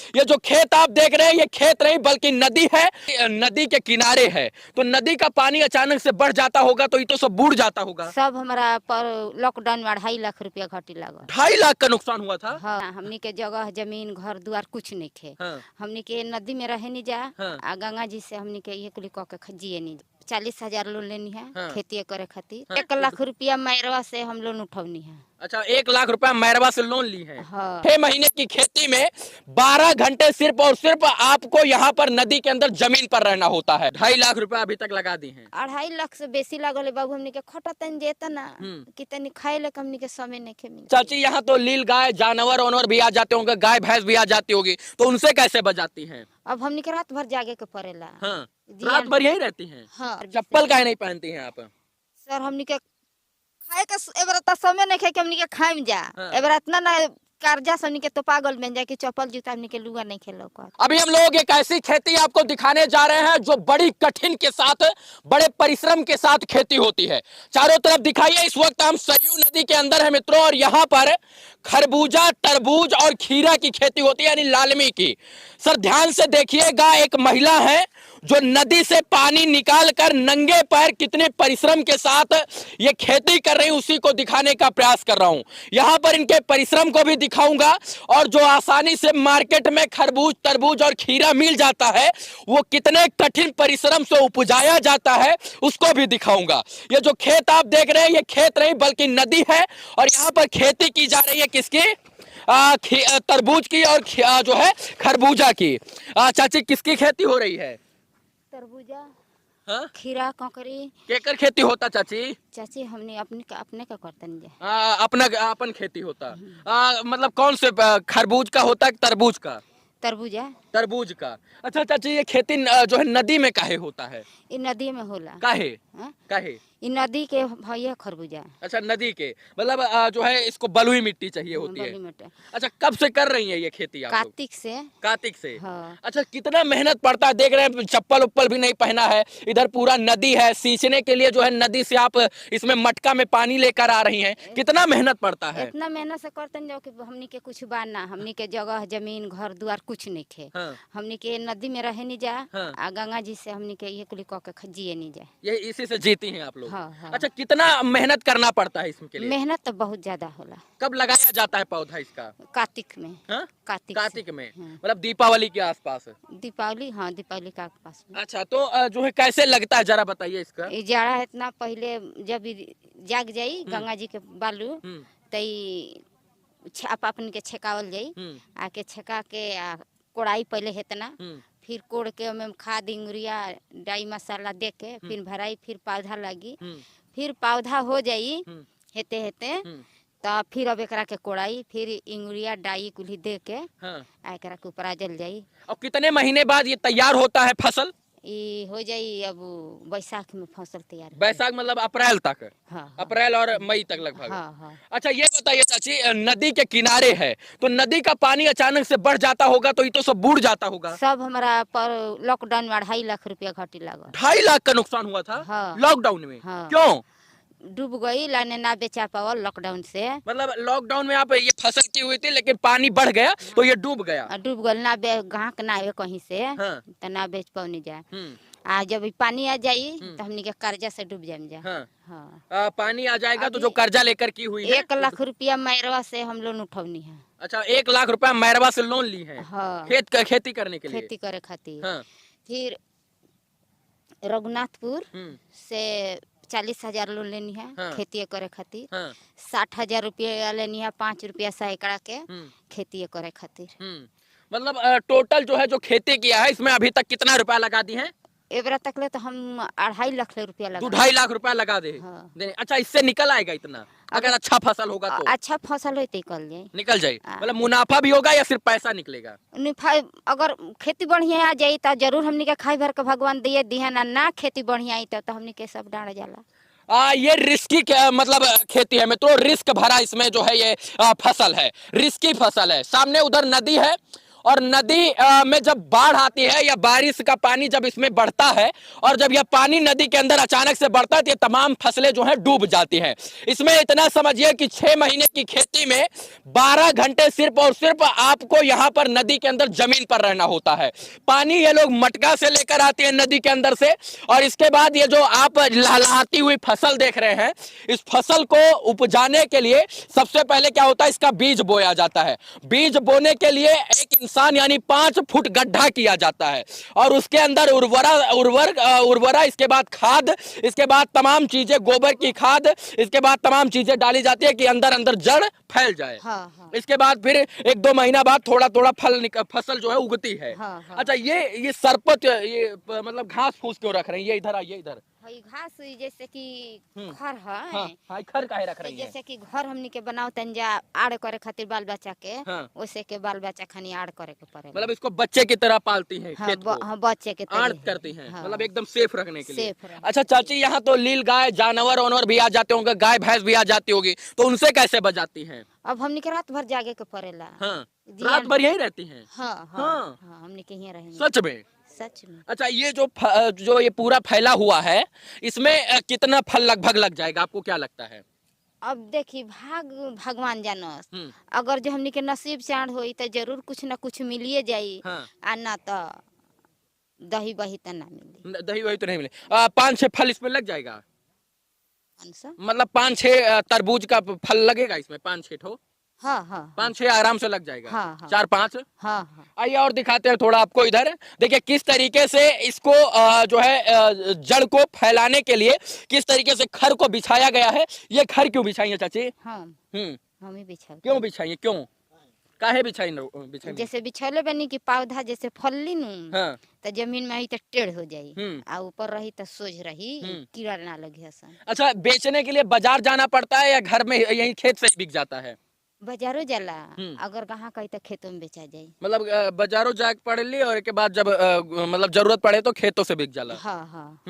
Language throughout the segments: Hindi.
ये जो खेत आप देख रहे हैं ये खेत नहीं बल्कि नदी है, नदी के किनारे है। तो नदी का पानी अचानक से बढ़ जाता होगा तो ये तो सब बूढ़ जाता होगा। सब हमारा पर लॉकडाउन में 2.5 लाख रुपया घटी लागल। 2.5 लाख का नुकसान हुआ था। हाँ, हमनी के जगह जमीन घर दुआर कुछ नहीं खे। हाँ। हमनी के नदी में रहे नहीं जा। हाँ। आ गंगा जी से हमनी के ये कुली कह के जिए नहीं। 40,000 लोन लेनी है। हाँ। खेती करे खातिर। हाँ। 1 लाख रुपया मैरवा से हम लोन उठौनी है। अच्छा, 1 लाख रुपया मैरवा से लोन ली है। हाँ। 6 महीने की खेती में 12 घंटे सिर्फ और सिर्फ आपको यहाँ पर नदी के अंदर जमीन पर रहना होता है। 2.5 लाख रुपया अभी तक लगा दी हैं। 2.5 लाख से बेसी लागल है बाबू। हमनी के खटा तन जेता ना कि तनी खाए ले हमनी के समय नहीं खे मिल। चाची, यहाँ तो लील गाय जानवर वानवर भी आ जाते होंगे, गाय भैंस भी आ जाती होगी, तो उनसे कैसे बचाती हैं? अब हमनी के रात भर जागे के पड़ेला। हाँ, रात भर यही रहती हैं। हाँ। चप्पल काहे नहीं पहनती हैं आप? सर हमनी के खाए के एबर त समय नहीं खे के हमनी के खाइम जा। हाँ। एबर इतना ना कर्जा हमनी के तो पागल बन जाए कि चप्पल जूता हमनी के लुगा नहीं खेलो का। अभी हम लोग एक ऐसी खेती आपको दिखाने जा रहे हैं जो बड़ी कठिन के साथ, बड़े परिश्रम के साथ खेती होती है। चारों तरफ दिखाइए, इस वक्त हम सरयू नदी के अंदर है मित्रों, और यहाँ पर खरबूजा, तरबूज और खीरा की खेती होती है, यानी लालमी की। सर ध्यान से देखिएगा, एक महिला है जो नदी से पानी निकाल कर नंगे पैर कितने परिश्रम के साथ ये खेती कर रही, उसी को दिखाने का प्रयास कर रहा हूं। यहां पर इनके परिश्रम को भी दिखाऊंगा, और जो आसानी से मार्केट में खरबूज, तरबूज और खीरा मिल जाता है, वो कितने कठिन परिश्रम से उपजाया जाता है उसको भी दिखाऊंगा। ये जो खेत आप देख रहे हैं ये खेत नहीं बल्कि नदी है, और यहां पर खेती की जा रही है किसकी? तरबूज की और जो है खरबूजा की। चाची, किसकी खेती हो रही है? तरबूजा, हाँ? खीरा, ककड़ी। केकर खेती होता चाची? चाची हमने अपने का करतन जा। अपना अपन खेती होता। मतलब कौन से खरबूज का होता है, तरबूज का? तरबूजा। तरबूज का। अच्छा चाची, ये खेती जो है नदी में काहे होता है? ये नदी में होला। काहे? हाँ? काहे? ये नदी के भैया खरबूजा। अच्छा, नदी के मतलब जो है इसको बलुई मिट्टी चाहिए होती है। अच्छा, कब से कर रही है ये खेती आप लोग? कार्तिक से। कार्तिक से। हाँ। अच्छा, कितना मेहनत पड़ता है? देख रहे हैं चप्पल उप्पल भी नहीं पहना है, इधर पूरा नदी है, सींचने के लिए जो है नदी से आप इसमें मटका में पानी लेकर आ रही हैं, कितना मेहनत पड़ता है? इतना मेहनत से करतन जाओ कि हमनी के कुछ बाना, हमनी के जगह जमीन घर दुआर कुछ नहीं खे। हाँ। हमनी के नदी में रहे नहीं जा। हाँ। आ गंगा जी से हमनी के ये कुली कह के जिए नहीं जा। ये इसी से जीती हैं आप लोग? हाँ, हाँ। अच्छा, कितना मेहनत करना पड़ता है इसके लिए? मेहनत तो बहुत ज्यादा होला। कब लगाया जाता है पौधा इसका? कार्तिक में। हाँ? कार्तिक से। में। हाँ। मतलब दीपावली के आसपास? दीपावली, हाँ दीपावली का पास में। अच्छा, तो जो है कैसे लगता है जरा बताइए इसका। ये जाड़ा इतना पहले जब जाग जाई गंगा जी के बालू, तई छाप अपन के छेकावल जाई। आके छेका के कोड़ाई पहले हेतना, फिर कोड़ के में खाद यूरिया डाई मसाला दे के फिर भराई, फिर पौधा लगी, फिर पौधा हो जाई हेते हेते, तो फिर अब एकरा के कोड़ाई, फिर यूरिया डाई कुली दे के एकरा के ऊपर जल जाई। और कितने महीने बाद ये तैयार होता है फसल? ये हो जाई अब बैसाख में फसल तैयार। बैसाख मतलब अप्रैल तक? हाँ। अप्रैल और मई तक लगभग। हाँ, हाँ। अच्छा, ये बताइए चाची, नदी के किनारे है तो नदी का पानी अचानक से बढ़ जाता होगा तो ये तो सब बूढ़ जाता होगा। सब हमारा पर लॉकडाउन में 2.5 लाख रुपया घटी लागल। 2.5 लाख का नुकसान हुआ था? हाँ। लॉकडाउन में? हाँ। क्यों? डूब गई, लाने ना बेचा पावल लॉकडाउन से। मतलब लॉकडाउन में आप ये फसल की हुई थी लेकिन पानी बढ़ गया तो ये डूब गया? डूब गल ना गाहक ना आवे कहीं से। हाँ। तो ना बेच पानी जाए। आ जब पानी आ जाई तो हमनी के कर्जा से डूब जाए जा। हाँ। हाँ। पानी आ जाएगा तो जो कर्जा लेकर की हुई है 1 लाख रुपया मैरवा से हम लोन उठौनी है। अच्छा, 1 लाख रुपया मैरवा से लोन ली है? हाँ। खेती करने के लिए? खेती करे खातिर। हाँ। फिर रघुनाथपुर से 40,000 लोन लेनी है। हाँ। खेती करे खातिर। हाँ। 60,000 रुपया लेनी है, 5 रुपया सैकड़ा के खेती करे खातिर। मतलब टोटल जो है जो खेती किया है इसमें अभी तक कितना रुपया लगा दी है? एबरा तक ले तो हम 2.5 लाख रुपया लगा। 2.5 लाख रुपया लगा दे। हाँ। अच्छा, इससे निकल आएगा इतना अगर अच्छा फसल होगा तो? अच्छा फसल हो तो निकल जाए। मतलब मुनाफा भी होगा या सिर्फ पैसा निकलेगा? अगर खेती बढ़िया आ जाये तो जरूर हमनी के खाई भर के भगवान दिए दिहन, ना खेती बढ़िया आई तो हमनी के सब डांड जाला। ये रिस्की मतलब खेती है मित्रों, रिस्क भरा इसमें जो है ये फसल है, रिस्की फसल है। सामने उधर नदी है और नदी में जब बाढ़ आती है या बारिश का पानी जब इसमें बढ़ता है और जब यह पानी नदी के अंदर अचानक से बढ़ता है तो ये तमाम फसलें जो है डूब जाती हैं। इसमें इतना समझिए कि 6 महीने की खेती में 12 घंटे सिर्फ और सिर्फ आपको यहां पर नदी के अंदर जमीन पर रहना होता है। पानी ये लोग मटका से लेकर आते हैं नदी के अंदर से, और इसके बाद ये जो आप लहलहाती हुई फसल देख रहे हैं, इस फसल को उपजाने के लिए सबसे पहले क्या होता है, इसका बीज बोया जाता है। बीज बोने के लिए एक इंसान यानी 5 फुट गड्ढा किया जाता है और उसके अंदर उर्वरा, इसके बाद खाद, इसके बाद तमाम चीजें, गोबर की खाद, इसके बाद तमाम चीजें डाली जाती है कि अंदर अंदर जड़ फैल जाए। हाँ। इसके बाद फिर 1-2 महीना बाद थोड़ा थोड़ा फसल जो है उगती है। हाँ। अच्छा, ये सरपत, ये मतलब घास फूस क्यों रख रहे हैं? ये इधर आइए, इधर। हई घास जैसे कि घर है। हाँ, खर काहे रख रही है? जैसे कि घर हमनी के बनाओ तंजा आड़ करे खातिर बाल बच्चा के, वैसे के बाल बच्चा खानी आड़ करे के पड़े। मतलब इसको बच्चे की तरह पालती हैं, खेत को। हाँ, बच्चे के तरह आड़ करती हैं, मतलब एकदम सेफ रखने के लिए। सेफ। अच्छा चाची, यहाँ तो लील गाय, जानवर वानवर भी आ जाते होंगे, गाय भैंस भी आ जाती होगी, तो उनसे कैसे बचाती हैं? अब हमनी के रात भर जागे के पड़ेला। रात भर यही रहती हैं? हाँ, हमनी के यहीं रहेंगे। सच में? सच में। अच्छा, ये जो ये पूरा फैला हुआ है, इसमें कितना फल लगभग लग जाएगा, आपको क्या लगता है? अब देखी भगवान जानस, अगर जो हमनी के नसीब से आड़ होई तो जरूर कुछ ना कुछ मिलिए जाई। आ ना तो दही बही तो ना मिली। दही वही तो नहीं मिले। 5-6 फल इसमें लग जाएगा? मतलब 5-6 तरबूज का फल लगेगा इसमें? 5-6 ठो? हाँ। 5-6 आराम से लग जाएगा। हाँ। 4-5? हाँ। आइए और दिखाते हैं थोड़ा आपको। इधर देखिए किस तरीके से इसको जो है जड़ को फैलाने के लिए किस तरीके से खर को बिछाया गया है। ये खर क्यों बिछाई है चाची? हम ही बिछा। क्यों बिछाई है? क्यों काहे बिछाई? जैसे बिछौले बनी की पौधा जैसे फलली नू तो जमीन में आई तो टेढ़ हो जाई, आ ऊपर रही तो सोझ रही, कीड़ा ना लगे हसन। अच्छा, बेचने के लिए बाजार जाना पड़ता है या घर में यही खेत से ही बिक जाता है? बाजारो जाला, अगर कहाँ कहीं तो खेतों में बेचा जाये। मतलब बाजारों जाके पड़ ली और के बाद जब मतलब जरूरत पड़े तो खेतों से बिक जाला। हाँ।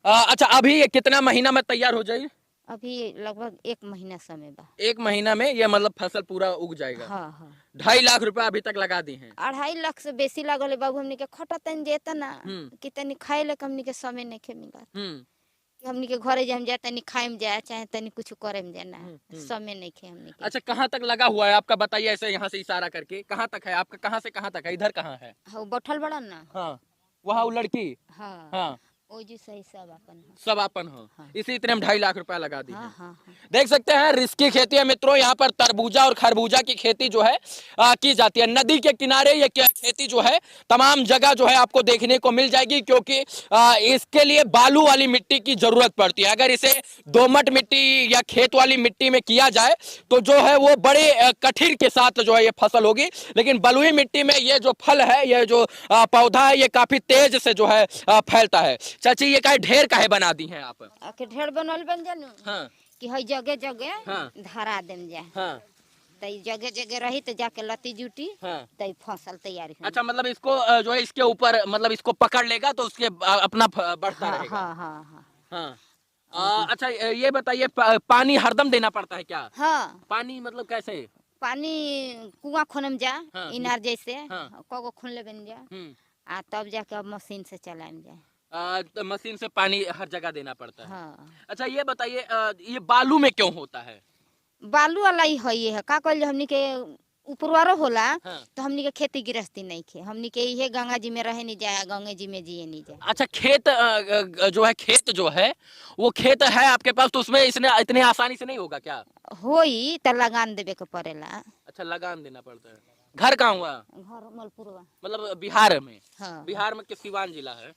अच्छा, अभी ये कितना महीना में तैयार हो जाएगी? अभी लगभग 1 महीना समय बा। 1 महीना में ये मतलब फसल पूरा उग जाएगा? हाँ। 2.5 लाख रुपए अभी तक लगा दी हैं। 2.5 लाख से बेसी लागल है बाबू। हमनी के खटतन जेता ना कि तनी खाए ले हमनी के समय नहीं खे मिला। हमनी के घरे जाम जाए तनी खाएम जाए चाहे तनी कुछ करेम जाए ना, समय नहीं खे हमनी के। अच्छा, कहाँ तक लगा हुआ है आपका? बताइए ऐसे यहाँ से इशारा करके, कहाँ तक है आपका? कहाँ से कहाँ तक है? इधर कहाँ है? हाँ, बैठल बड़ा ना। हाँ, वहाँ वो लड़की। हाँ। ओ जी सही सब अपन हो। इसी इतने में 2.5 लाख रुपया लगा दी। हाँ। देख सकते हैं रिस्की खेती है मित्रों। यहाँ पर तरबूजा और खरबूजा की खेती जो है की जाती है। नदी के किनारे ये खेती जो है तमाम जगह जो है आपको देखने को मिल जाएगी, क्योंकि इसके लिए बालू वाली मिट्टी की जरूरत पड़ती है। अगर इसे दोमट मिट्टी या खेत वाली मिट्टी में किया जाए तो जो है वो बड़े कठिन के साथ जो है ये फसल होगी, लेकिन बलुई मिट्टी में ये जो फल है, ये जो पौधा है, ये काफी तेज से जो है फैलता है। चाची, ये काहे ढेर काहे बना दी हैं आप? आके ढेर बनल बन जानू कि हई जगह धरा देम जा। तई जगह रही तो जाके लती जुटी तई फसल तैयार हो। अच्छा, मतलब इसको जो है इसके ऊपर मतलब इसको पकड़ लेगा तो उसके अपना बढ़ता रहेगा। हाँ। अच्छा, ये बताइए पानी हरदम देना पड़ता है क्या? हाँ। पानी मतलब कैसे? पानी कुआं खोनम जा, इनार जैसे कगो खोन ले बन जा, आ तब जाके मशीन से चलाएम जाए। तो मशीन से पानी हर जगह देना पड़ता है। हाँ। अच्छा, ये बताइए ये बालू में क्यों होता है? बालू वाला ही है ये का कहल हमनी के ऊपरवारो होला। तो हमनी के खेती गृहस्थी नहीं खे, हमनी के ये गंगा जी में रहे नहीं जाए, गंगे जी में जिए नहीं जाए। अच्छा, खेत जो है वो खेत है आपके पास, तो उसमें इतने आसानी से नहीं होगा क्या? होई तो लगान देवे के पड़ेला। अच्छा, लगान देना पड़ता है। घर कहाँ हुआ? घर मलपुरवा, मतलब बिहार में। बिहार में सिवान जिला है।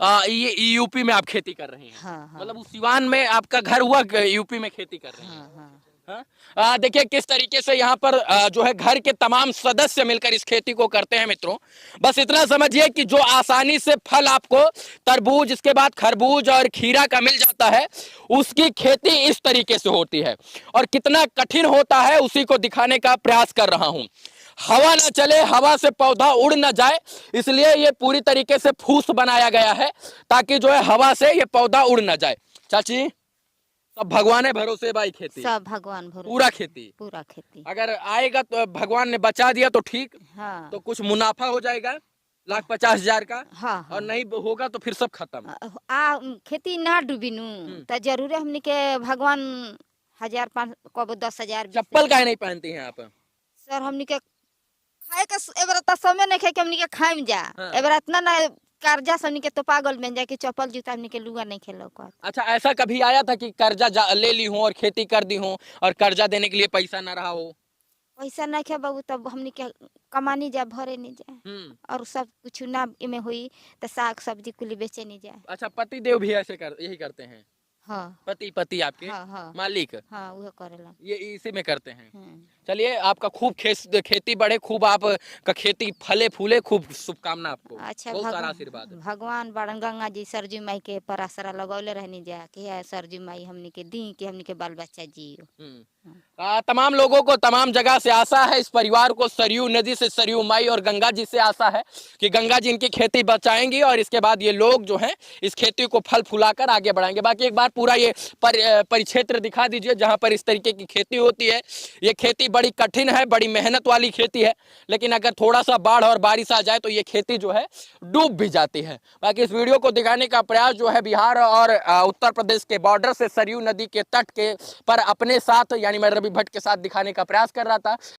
ये यूपी में आप खेती कर रहे हैं। मतलब उस सिवान में आपका घर हुआ, यूपी में खेती कर रहे हैं। देखिए किस तरीके से यहाँ पर जो है घर के तमाम सदस्य मिलकर इस खेती को करते हैं मित्रों। बस इतना समझिए कि जो आसानी से फल आपको तरबूज, इसके बाद खरबूज और खीरा का मिल जाता है, उसकी खेती इस तरीके से होती है। और कितना कठिन होता है उसी को दिखाने का प्रयास कर रहा हूं। हवा न चले, हवा से पौधा उड़ न जाए, इसलिए ये पूरी तरीके से फूस बनाया गया है ताकि जो है हवा से ये पौधा उड़ न जाए। चाची, सब भगवान है भरोसे भाई खेती, सब भगवान भरोसे, पूरा खेती। पूरा खेती। अगर आएगा तो भगवान ने बचा दिया तो ठीक, हाँ तो कुछ मुनाफा हो जाएगा 1,50,000 का, हाँ और हाँ। नहीं होगा तो फिर सब खत्म। खेती ना डूबी नू तो जरूर हमने के भगवान 1,000 कब 10,000 चप्पल काहे नहीं पहनती हैं आप? सर हमने के खाए का एबर त समय नहीं खाए के हमने के खाइम जा। हाँ। एबर इतना ना कर्जा से हमने के तो पागल बन जाए कि चप्पल जूता हमने के लुगा नहीं खेलो का। अच्छा, ऐसा कभी आया था कि कर्जा ले ली हो और खेती कर दी हो और कर्जा देने के लिए पैसा ना रहा हो? पैसा नहीं खे बाबू तब हमने के कमानी जा भरे नहीं जाए और सब कुछ ना इमे हुई तो साग सब्जी कुली बेचे नहीं जाए। अच्छा, पति देव भी ऐसे यही करते हैं? हाँ पति आपके हाँ हाँ मालिक हाँ वो करेला। ये इसी में करते हैं। चलिए, आपका खूब खेती बढ़े, खूब आप का खेती फले फूले, खूब शुभकामना आपको। अच्छा बहुत सारा आशीर्वाद। भगवान बड़न गंगा जी सरजू माई के परासरा लगौले रहनी जा कि है सरजू माई हमने के दी कि हमने के बाल बच्चा जियो। तमाम लोगों को तमाम जगह से आशा है, इस परिवार को सरयू नदी से, सरयू माई और गंगा जी से आशा है कि गंगा जी इनकी खेती बचाएंगी और इसके बाद ये लोग जो हैं इस खेती को फल फुलाकर आगे बढ़ाएंगे। बाकी एक बार पूरा ये परिक्षेत्र दिखा दीजिए जहां पर इस तरीके की खेती होती है। ये खेती बड़ी कठिन है, बड़ी मेहनत वाली खेती है, लेकिन अगर थोड़ा सा बाढ़ और बारिश आ जाए तो ये खेती जो है डूब भी जाती है। बाकी इस वीडियो को दिखाने का प्रयास जो है बिहार और उत्तर प्रदेश के बॉर्डर से सरयू नदी के तट के पर अपने साथ यानी मैं रवि भट्ट के साथ दिखाने का प्रयास कर रहा था।